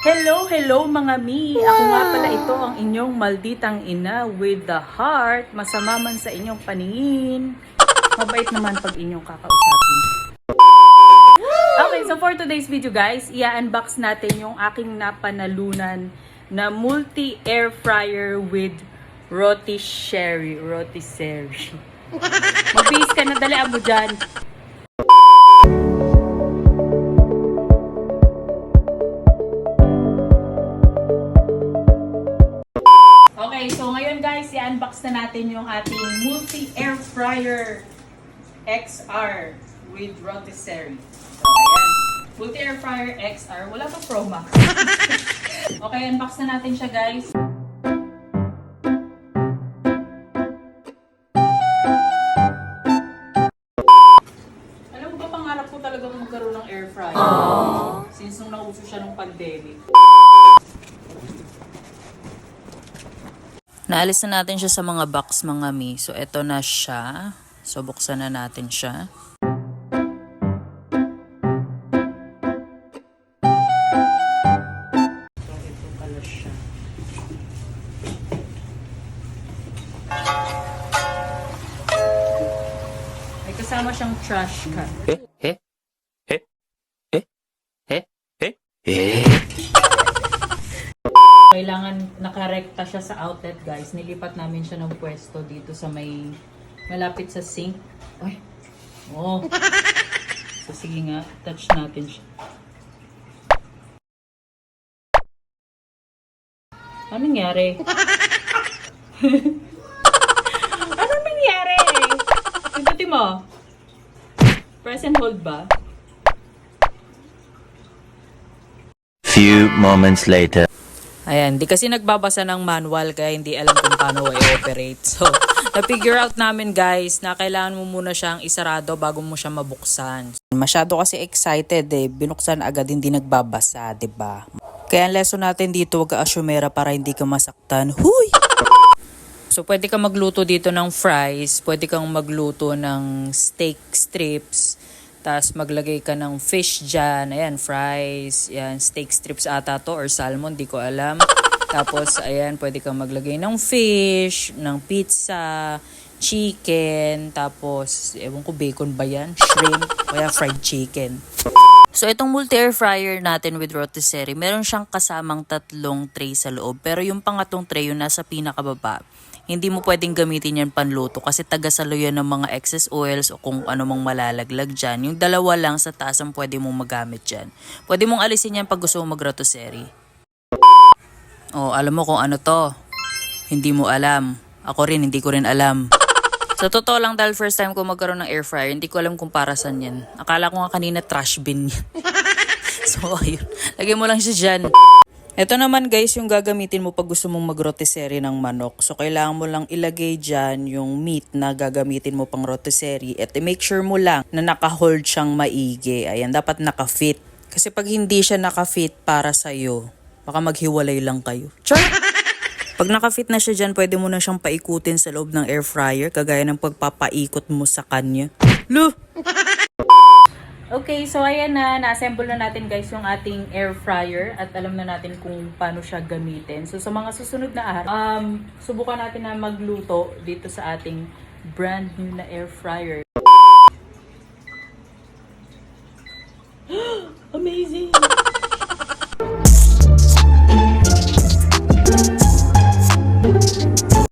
Hello, hello mga mi! Ako nga pala ito ang inyong malditang ina with the heart. Masama man sa inyong paningin. Mabait naman pag inyong kakausapin. Okay, so for today's video guys, i-unbox natin yung aking napanalunan na multi-air fryer with rotisserie. Magbihis ka na, dali mo dyan. Okay, so ngayon guys, i-unbox na natin yung ating multi-air fryer XR with rotisserie. So, ayan. Multi-air fryer XR. Wala pa Pro Max. Okay, unbox na natin siya guys. Alam mo ba, pangarap ko talaga magkaroon ng air fryer. Since nung nauso siya nung pandemic. Naalis na natin siya sa mga box mga mi. So, eto na siya. So, buksan na natin siya. So, ito pala siya. May kasama siyang trash can. Kailangan nakarekta siya sa outlet guys. Nilipat namin siya ng pwesto dito sa may malapit sa sink. Ay. Oh. So sige nga, touch natin siya. Anong nangyari? Anong nangyari? Pindutin mo. Press and hold ba? Few moments later. Ayan, di kasi nagbabasa ng manual kaya hindi alam kung paano i-operate. So, na-figure out namin guys na kailangan mo muna siyang isarado bago mo siya mabuksan. Masyado kasi excited binuksan agad hindi nagbabasa, 'di ba? Kaya ang lesson natin dito, wag ka asyumera para hindi ka masaktan. Huy! So, pwede kang magluto dito ng fries, pwede kang magluto ng steak strips, tapos maglagay ka ng fish dyan. Ayan, fries. Ayan, steak strips ata to or salmon. Di ko alam. Tapos, ayan, pwede kang maglagay ng fish, ng pizza, chicken. Tapos, ewan ko, bacon ba yan? Shrimp. Kaya fried chicken. So, itong multi-air fryer natin with rotisserie, meron siyang kasamang 3 tray sa loob. Pero yung pangatong tray, yung nasa pinakababa, hindi mo pwedeng gamitin yan panluto kasi tagasalo yan ng mga excess oils o kung ano mang malalaglag dyan. Yung dalawa lang sa taas ang pwede mong magamit dyan. Pwede mong alisin yan pag gusto mong mag-rotisserie. Oh, alam mo kung ano to? Hindi mo alam. Ako rin, hindi ko rin alam. Sa totoo lang, dahil first time ko magkaroon ng air fryer, hindi ko alam kung para saan yan. Akala ko nga kanina trash bin yan. So, ayun. Lagyan mo lang siya dyan. Ito naman guys, yung gagamitin mo pag gusto mong mag-rotisserie ng manok. So, kailangan mo lang ilagay dyan yung meat na gagamitin mo pang rotisserie. At make sure mo lang na naka-hold siyang maigi. Ayan, dapat naka-fit. Kasi pag hindi siya naka-fit para sa'yo, baka maghiwalay lang kayo. Char! Pag naka-fit na siya dyan, pwede mo na siyang paikutin sa loob ng air fryer, kagaya ng pagpapaikot mo sa kanya. Lo! Okay, so ayan na, na-assemble na natin guys yung ating air fryer at alam na natin kung paano siya gamitin. So sa mga susunod na araw, subukan natin na magluto dito sa ating brand new na air fryer. Amazing!